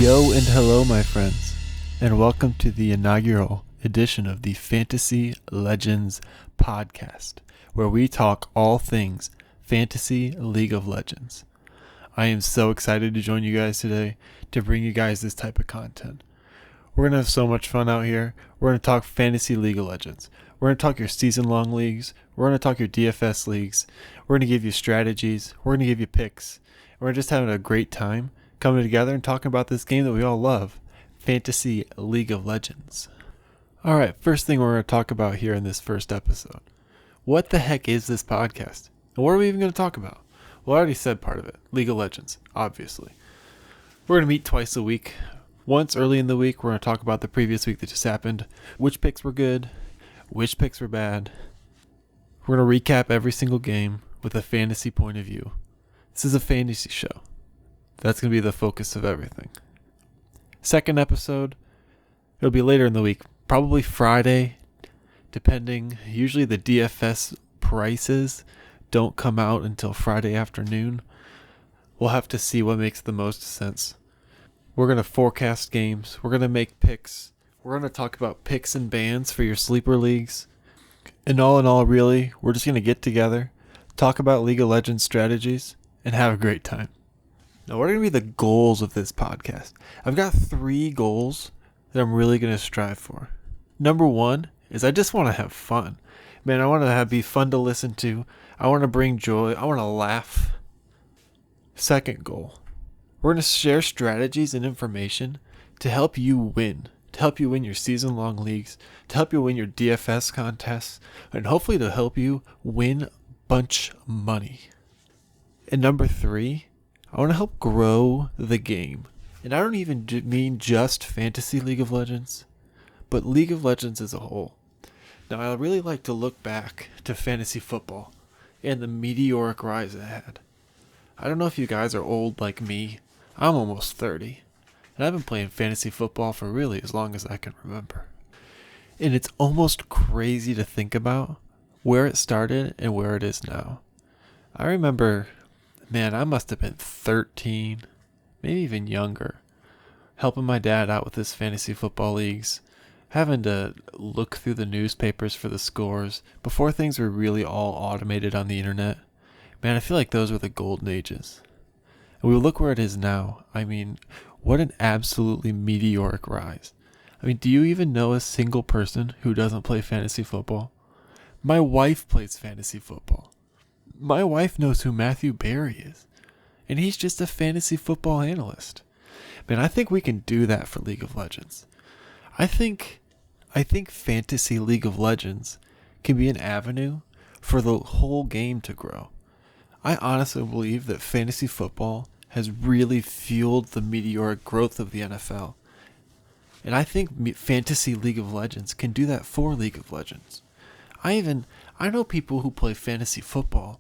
Yo and hello, my friends, and welcome to the inaugural edition of the Fantasy Legends podcast, where we talk all things Fantasy League of Legends. I am so excited to join you guys today to bring you guys this type of content. We're going to have so much fun out here. We're going to talk Fantasy League of Legends. We're going to talk your season-long leagues. We're going to talk your DFS leagues. We're going to give you strategies. We're going to give you picks. We're just having a great time coming together and talking about this game that we all love, Fantasy League of Legends. Alright, first thing we're going to talk about here in this first episode. What the heck is this podcast? And what are we even going to talk about? Well, I already said part of it. League of Legends, obviously. We're going to meet twice a week. Once early in the week, we're going to talk about the previous week that just happened. Which picks were good, which picks were bad. We're going to recap every single game with a fantasy point of view. This is a fantasy show. That's going to be the focus of everything. Second episode, it'll be later in the week, probably Friday, depending. Usually the DFS prices don't come out until Friday afternoon. We'll have to see what makes the most sense. We're going to forecast games. We're going to make picks. We're going to talk about picks and bans for your sleeper leagues. And all in all, really, we're just going to get together, talk about League of Legends strategies, and have a great time. Now, what are going to be the goals of this podcast? I've got 3 goals that I'm really going to strive for. Number 1 is I just want to have fun. Man, I want to be fun to listen to. I want to bring joy. I want to laugh. Second goal, we're going to share strategies and information to help you win. To help you win your season-long leagues. To help you win your DFS contests. And hopefully to help you win a bunch of money. And number 3, I want to help grow the game. And I don't even mean just Fantasy League of Legends, but League of Legends as a whole. Now, I really like to look back to fantasy football and the meteoric rise it had. I don't know if you guys are old like me. I'm almost 30, and I've been playing fantasy football for really as long as I can remember. And it's almost crazy to think about where it started and where it is now. I remember, man, I must have been 13, maybe even younger, helping my dad out with his fantasy football leagues, having to look through the newspapers for the scores before things were really all automated on the internet. Man, I feel like those were the golden ages. And we look where it is now. I mean, what an absolutely meteoric rise. I mean, do you even know a single person who doesn't play fantasy football? My wife plays fantasy football. My wife knows who Matthew Berry is, and he's just a fantasy football analyst. Man, I think we can do that for League of Legends. I think Fantasy League of Legends can be an avenue for the whole game to grow. I honestly believe that fantasy football has really fueled the meteoric growth of the NFL. And I think Fantasy League of Legends can do that for League of Legends. I know people who play fantasy football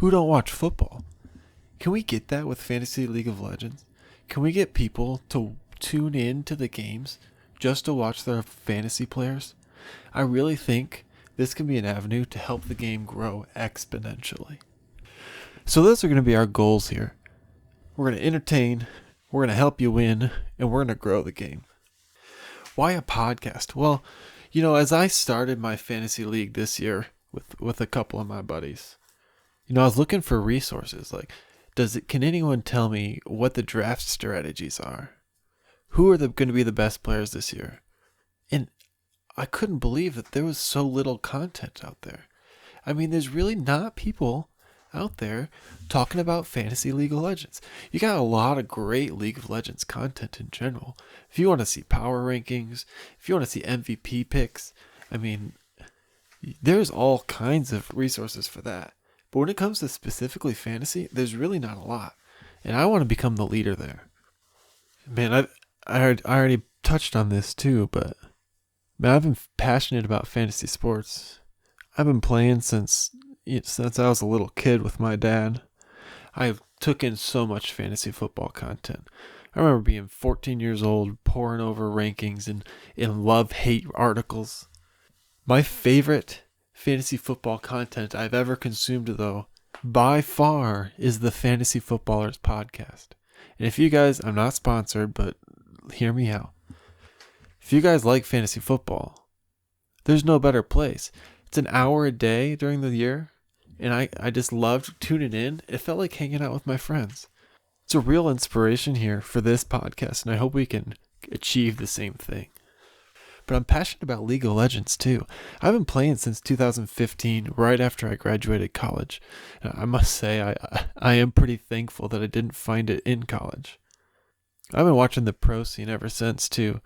who don't watch football. Can we get that with Fantasy League of Legends? Can we get people to tune in to the games just to watch their fantasy players? I really think this can be an avenue to help the game grow exponentially. So those are going to be our goals here. We're going to entertain, we're going to help you win, and we're going to grow the game. Why a podcast? Well, as I started my fantasy league this year with a couple of my buddies, I was looking for resources. Like, can anyone tell me what the draft strategies are? Who are going to be the best players this year? And I couldn't believe that there was so little content out there. I mean, there's really not people out there talking about Fantasy League of Legends. You got a lot of great League of Legends content in general. If you want to see power rankings, if you want to see MVP picks, I mean, there's all kinds of resources for that. But when it comes to specifically fantasy, there's really not a lot. And I want to become the leader there. Man, I already touched on this too, but man, I've been passionate about fantasy sports. I've been playing since I was a little kid with my dad. I took in so much fantasy football content. I remember being 14 years old, poring over rankings and love-hate articles. My favorite fantasy football content I've ever consumed, though, by far, is the Fantasy Footballers podcast. And if you guys, I'm not sponsored, but hear me out. If you guys like fantasy football, there's no better place. It's an hour a day during the year, and I just loved tuning in. It felt like hanging out with my friends. It's a real inspiration here for this podcast, and I hope we can achieve the same thing. But I'm passionate about League of Legends too. I've been playing since 2015, right after I graduated college. And I must say, I am pretty thankful that I didn't find it in college. I've been watching the pro scene ever since too.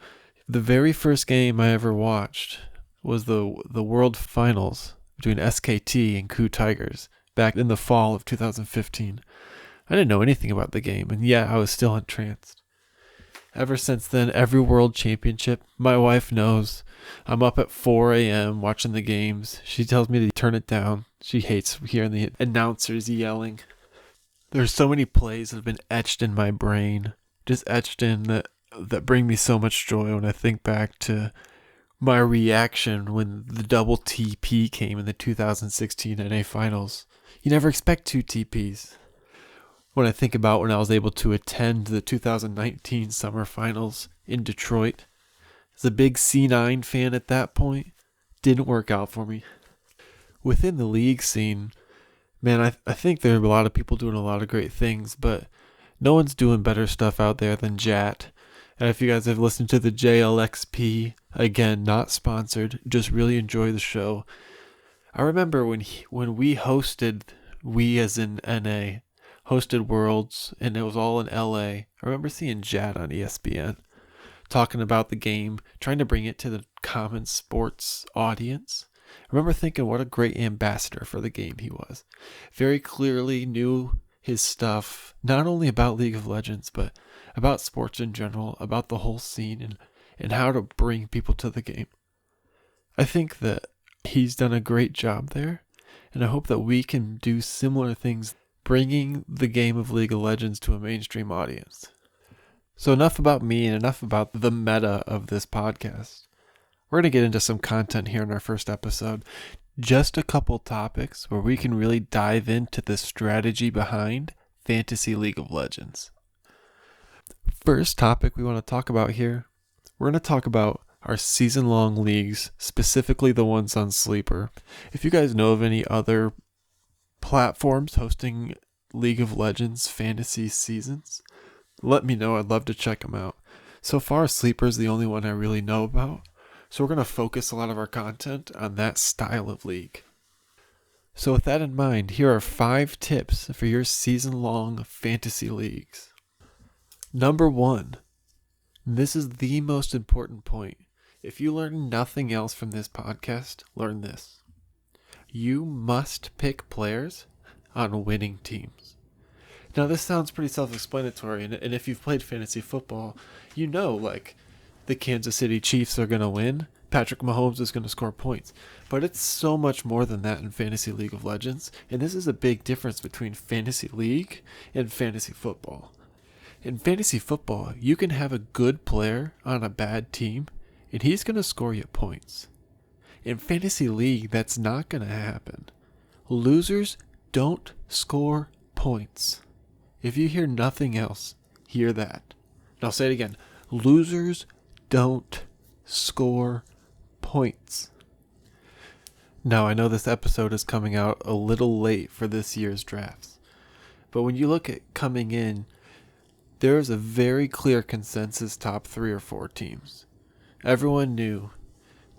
The very first game I ever watched was the World Finals between SKT and Coup Tigers back in the fall of 2015. I didn't know anything about the game, and yet I was still entranced. Ever since then, every World Championship, my wife knows, I'm up at 4 a.m. watching the games. She tells me to turn it down. She hates hearing the announcers yelling. There's so many plays that have been etched in my brain, just etched in that bring me so much joy when I think back to my reaction when the double TP came in the 2016 NA Finals. You never expect 2 TPs. When I think about when I was able to attend the 2019 Summer Finals in Detroit, as a big C9 fan at that point, didn't work out for me. Within the league scene, man, I think there are a lot of people doing a lot of great things, but no one's doing better stuff out there than Jat. And if you guys have listened to the JLXP, again, not sponsored, just really enjoy the show. I remember when we hosted, we as in NA, hosted Worlds, and it was all in LA. I remember seeing Jad on ESPN talking about the game, trying to bring it to the common sports audience. I remember thinking what a great ambassador for the game he was. Very clearly knew his stuff, not only about League of Legends, but about sports in general, about the whole scene, and how to bring people to the game. I think that he's done a great job there, and I hope that we can do similar things, bringing the game of League of Legends to a mainstream audience. So enough about me and enough about the meta of this podcast. We're going to get into some content here in our first episode. Just a couple topics where we can really dive into the strategy behind Fantasy League of Legends. First topic we want to talk about here, we're going to talk about our season-long leagues, specifically the ones on Sleeper. If you guys know of any other platforms hosting League of Legends fantasy seasons, let me know. I'd love to check them out. So far, Sleeper is the only one I really know about, so we're going to focus a lot of our content on that style of league. So with that in mind, here are 5 tips for your season-long fantasy leagues. Number 1, this is the most important point. If you learn nothing else from this podcast, learn this. You must pick players on winning teams. Now, this sounds pretty self-explanatory, and if you've played fantasy football, you know, like, the Kansas City Chiefs are going to win, Patrick Mahomes is going to score points. But it's so much more than that in Fantasy League of Legends, and this is a big difference between Fantasy League and Fantasy Football. In Fantasy Football, you can have a good player on a bad team, and he's going to score you points. In Fantasy League, that's not going to happen. Losers don't score points. If you hear nothing else, hear that. And I'll say it again. Losers don't score points. Now, I know this episode is coming out a little late for this year's drafts, but when you look at coming in, there is a very clear consensus top 3 or 4 teams. Everyone knew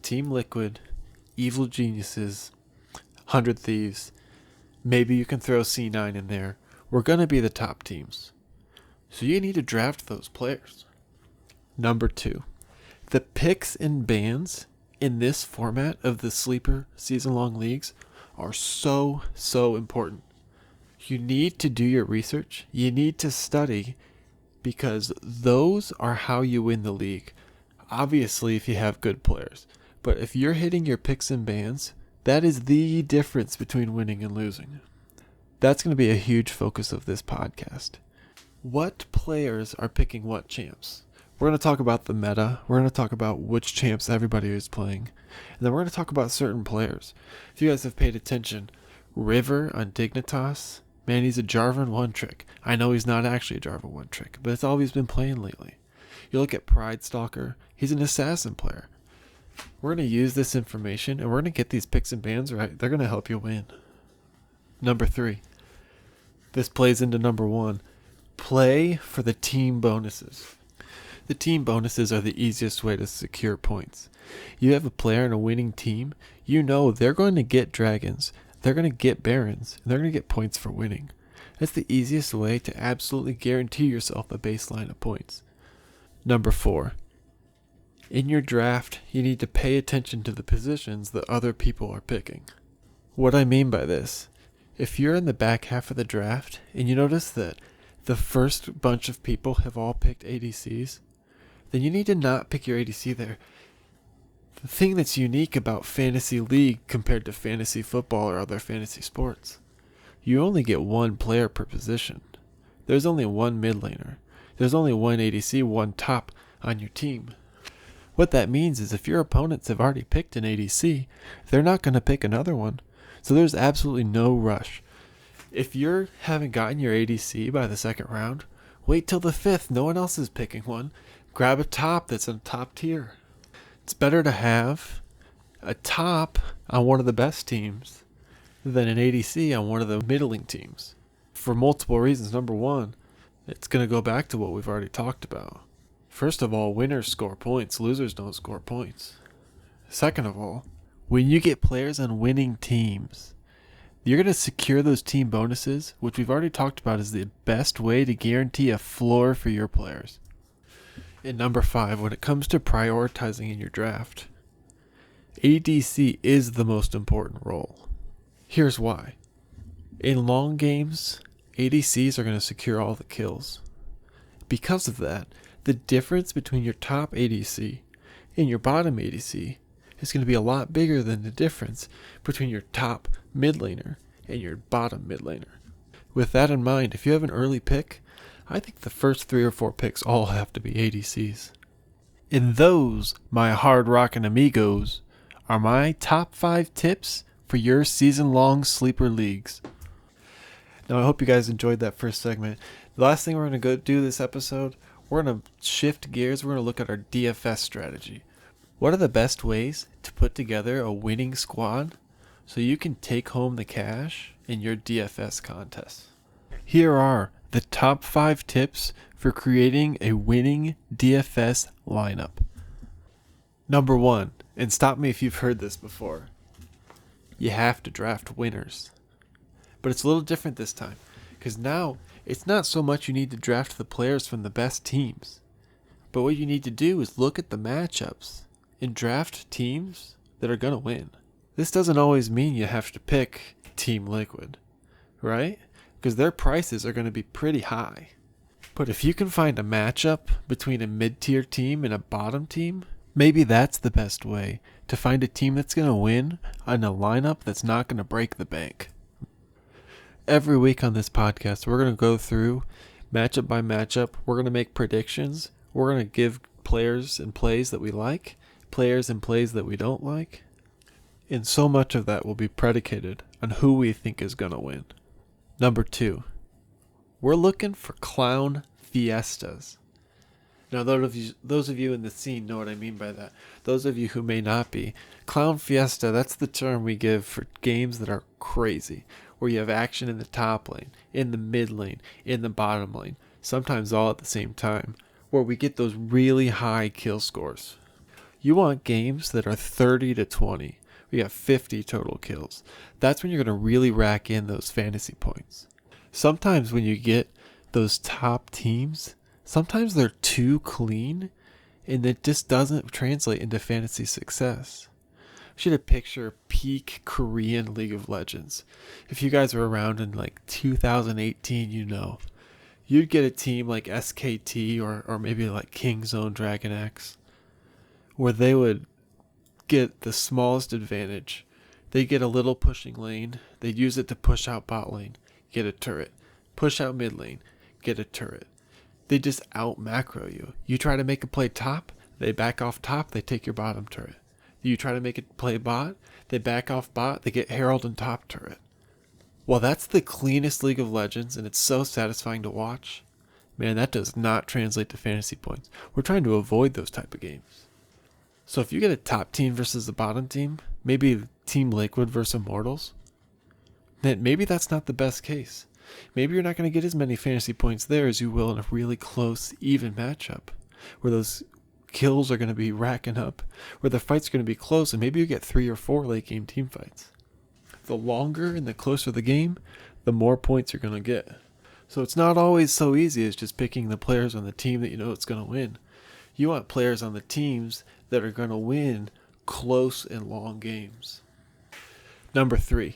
Team Liquid, Evil Geniuses, 100 Thieves, maybe you can throw C9 in there. We're going to be the top teams. So you need to draft those players. Number 2, the picks and bans in this format of the Sleeper season-long leagues are so important. You need to do your research. You need to study, because those are how you win the league. Obviously, if you have good players. But if you're hitting your picks and bans, that is the difference between winning and losing. That's going to be a huge focus of this podcast. What players are picking what champs? We're going to talk about the meta. We're going to talk about which champs everybody is playing. And then we're going to talk about certain players. If you guys have paid attention, River on Dignitas, man, he's a Jarvan one-trick. I know he's not actually a Jarvan one-trick, but it's all he's been playing lately. You look at Pride Stalker, he's an assassin player. We're going to use this information and we're going to get these picks and bans right. They're going to help you win. Number 3. This plays into number 1. Play for the team bonuses. The team bonuses are the easiest way to secure points. You have a player in a winning team, you know they're going to get dragons, they're going to get barons, and they're going to get points for winning. That's the easiest way to absolutely guarantee yourself a baseline of points. Number 4. In your draft, you need to pay attention to the positions that other people are picking. What I mean by this, if you're in the back half of the draft and you notice that the first bunch of people have all picked ADCs, then you need to not pick your ADC there. The thing that's unique about Fantasy League compared to fantasy football or other fantasy sports, you only get one player per position. There's only one mid laner. There's only one ADC, one top on your team. What that means is if your opponents have already picked an ADC, they're not going to pick another one. So there's absolutely no rush. If you haven't gotten your ADC by the second round, wait till the 5th. No one else is picking one. Grab a top that's in top tier. It's better to have a top on one of the best teams than an ADC on one of the middling teams. For multiple reasons. Number 1, it's going to go back to what we've already talked about. First of all, winners score points. Losers don't score points. Second of all, when you get players on winning teams, you're going to secure those team bonuses, which we've already talked about is the best way to guarantee a floor for your players. And number 5, when it comes to prioritizing in your draft, ADC is the most important role. Here's why. In long games, ADCs are going to secure all the kills. Because of that, the difference between your top ADC and your bottom ADC is going to be a lot bigger than the difference between your top mid laner and your bottom mid laner. With that in mind, if you have an early pick, I think the first 3 or 4 picks all have to be ADCs. And those, my hard rockin' amigos, are my top 5 tips for your season-long sleeper leagues. Now, I hope you guys enjoyed that first segment. The last thing we're going to go do this episode, we're going to shift gears. We're going to look at our DFS strategy. What are the best ways to put together a winning squad so you can take home the cash in your DFS contest? Here are the top 5 tips for creating a winning DFS lineup. Number 1, and stop me if you've heard this before, you have to draft winners. But it's a little different this time, because now it's not so much you need to draft the players from the best teams, but what you need to do is look at the matchups and draft teams that are going to win. This doesn't always mean you have to pick Team Liquid, right? Because their prices are going to be pretty high. But if you can find a matchup between a mid-tier team and a bottom team, maybe that's the best way to find a team that's going to win on a lineup that's not going to break the bank. Every week on this podcast, we're going to go through matchup by matchup. We're going to make predictions. We're going to give players and plays that we like, players and plays that we don't like. And so much of that will be predicated on who we think is going to win. Number 2, we're looking for clown fiestas. Now, those of you in the scene know what I mean by that. Those of you who may not be, clown fiesta, that's the term we give for games that are crazy, where you have action in the top lane, in the mid lane, in the bottom lane, sometimes all at the same time, where we get those really high kill scores. You want games that are 30 to 20. We have 50 total kills. That's when you're going to really rack in those fantasy points. Sometimes when you get those top teams, sometimes they're too clean and it just doesn't translate into fantasy success. I should have picture peak Korean League of Legends. If you guys were around in like 2018, you'd get a team like SKT or maybe like Kingzone Dragon X, where they would get the smallest advantage. They get a little pushing lane. They'd use it to push out bot lane, get a turret. Push out mid lane, get a turret. They just out macro you. You try to make a play top, they back off top, they take your bottom turret. You try to make it play bot, they back off bot, they get Herald and top turret. Well, that's the cleanest League of Legends, and it's so satisfying to watch. Man, that does not translate to fantasy points. We're trying to avoid those type of games. So if you get a top team versus a bottom team, maybe Team Lakewood versus Immortals, then maybe that's not the best case. Maybe you're not going to get as many fantasy points there as you will in a really close, even matchup, where those kills are going to be racking up, where the fight's going to be close, and maybe you get 3 or 4 late game team fights. The longer and the closer the game, the more points you're going to get. So it's not always so easy as just picking the players on the team that you know it's going to win. You want players on the teams that are going to win close and long games. Number 3,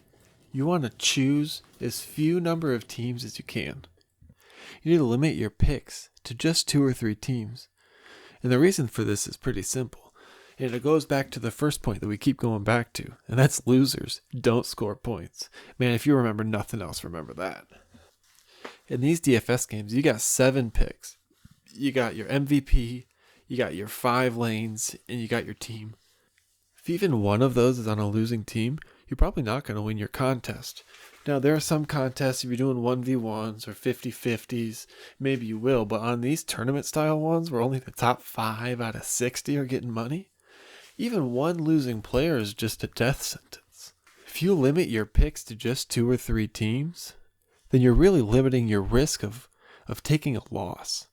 you want to choose as few number of teams as you can. You need to limit your picks to just 2 or 3 teams. And the reason for this is pretty simple. And it goes back to the first point that we keep going back to, and that's losers don't score points. Man, if you remember nothing else, remember that. In these DFS games, you got 7 picks. You got your MVP, you got your 5 lanes, and you got your team. If even one of those is on a losing team, you're probably not going to win your contest. Now, there are some contests, if you're doing 1v1s or 50-50s, maybe you will, but on these tournament-style ones where only the top 5 out of 60 are getting money, even one losing player is just a death sentence. If you limit your picks to just 2 or 3 teams, then you're really limiting your risk of taking a loss.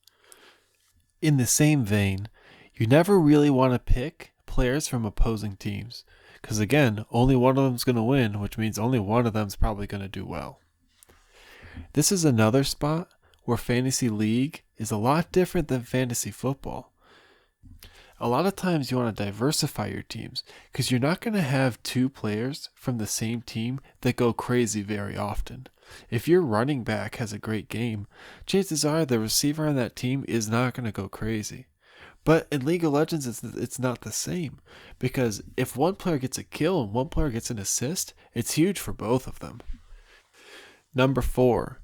In the same vein, you never really want to pick players from opposing teams, because again, only one of them's going to win, which means only one of them's probably going to do well. This is another spot where fantasy league is a lot different than fantasy football. A lot of times you want to diversify your teams because you're not going to have 2 players from the same team that go crazy very often. If your running back has a great game, chances are the receiver on that team is not going to go crazy. But in League of Legends, it's not the same, because if one player gets a kill and one player gets an assist, it's huge for both of them. Number 4,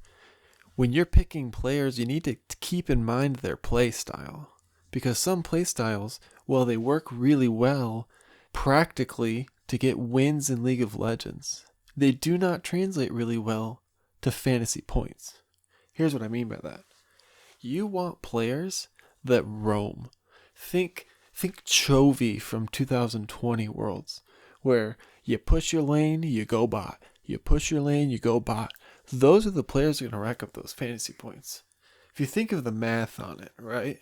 when you're picking players, you need to keep in mind their play style, because some play styles, while they work really well practically to get wins in League of Legends, they do not translate really well to fantasy points. Here's what I mean by that. You want players that roam. Think Chovy from 2020 Worlds, where you push your lane, you go bot. You push your lane, you go bot. Those are the players that are going to rack up those fantasy points. If you think of the math on it, right?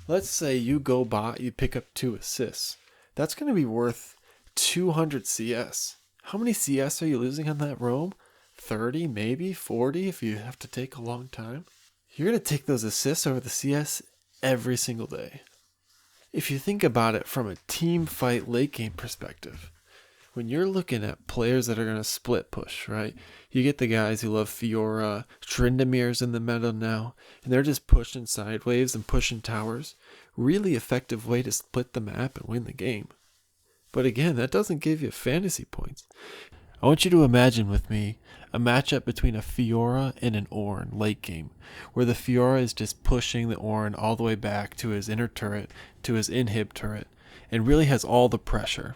Let's say you go bot, you pick up 2 assists. That's going to be worth 200 CS. How many CS are you losing on that roam? 30, maybe 40 if you have to take a long time. You're going to take those assists over the CS every single day. If you think about it from a team fight late game perspective, when you're looking at players that are going to split push, right? You get the guys who love Fiora, Trindamir's in the meta now, and they're just pushing sideways and pushing towers. Really effective way to split the map and win the game. But again, that doesn't give you fantasy points. I want you to imagine with me a matchup between a Fiora and an Ornn late game, where the Fiora is just pushing the Ornn all the way back to his inner turret, to his inhib turret, and really has all the pressure.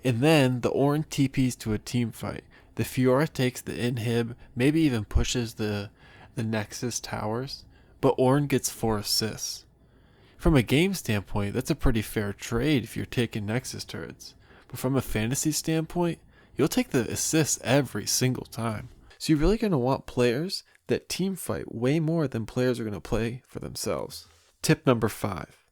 And then the Ornn TPs to a team fight. The Fiora takes the inhib, maybe even pushes the Nexus towers, but Ornn gets 4 assists. From a game standpoint, that's a pretty fair trade if you're taking Nexus turrets. But from a fantasy standpoint, you'll take the assists every single time. So you're really going to want players that team fight way more than players are going to play for themselves. Tip number 5.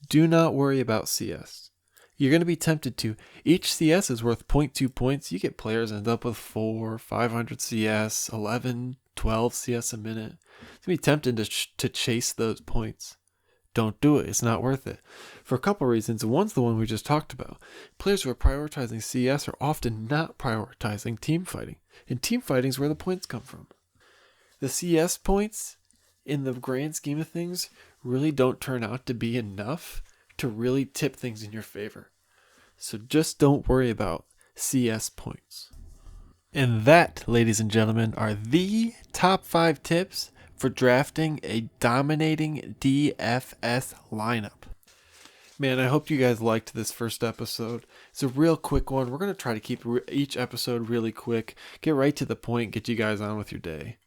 Do not worry about CS. You're going to be tempted to. Each CS is worth 0.2 points. You get players end up with 4, 500 CS, 11, 12 CS a minute. It's going to be tempted to chase those points. Don't do it. It's not worth it. For a couple reasons. One's the one we just talked about. Players who are prioritizing CS are often not prioritizing team fighting. And team fighting is where the points come from. The CS points, in the grand scheme of things, really don't turn out to be enough to really tip things in your favor. So just don't worry about CS points. And that, ladies and gentlemen, are the top 5 tips for drafting a dominating DFS lineup. Man, I hope you guys liked this first episode. It's a real quick one. We're going to try to keep each episode really quick, get right to the point, get you guys on with your day.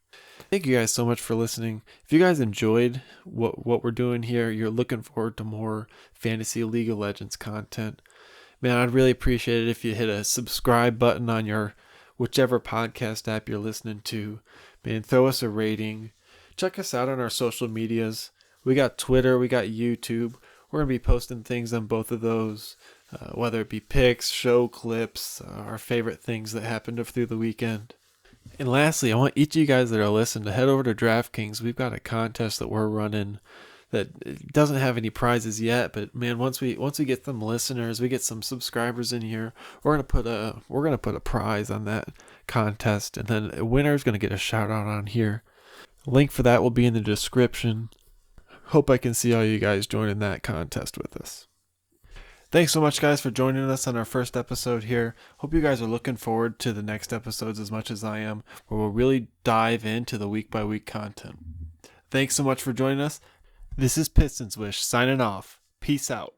Thank you guys so much for listening. If you guys enjoyed what we're doing here, you're looking forward to more Fantasy League of Legends content, man, I'd really appreciate it if you hit a subscribe button on your whichever podcast app you're listening to. Man, throw us a rating. Check us out on our social medias. We got Twitter, we got YouTube. We're going to be posting things on both of those, whether it be pics, show clips, our favorite things that happened through the weekend. And lastly, I want each of you guys that are listening to head over to DraftKings. We've got a contest that we're running that doesn't have any prizes yet, but man, once we get some listeners, we get some subscribers in here, we're gonna put a prize on that contest, and then a winner is gonna get a shout out on here. Link for that will be in the description. Hope I can see all you guys joining that contest with us. Thanks so much, guys, for joining us on our first episode here. Hope you guys are looking forward to the next episodes as much as I am, where we'll really dive into the week-by-week content. Thanks so much for joining us. This is Pistons Wish signing off. Peace out.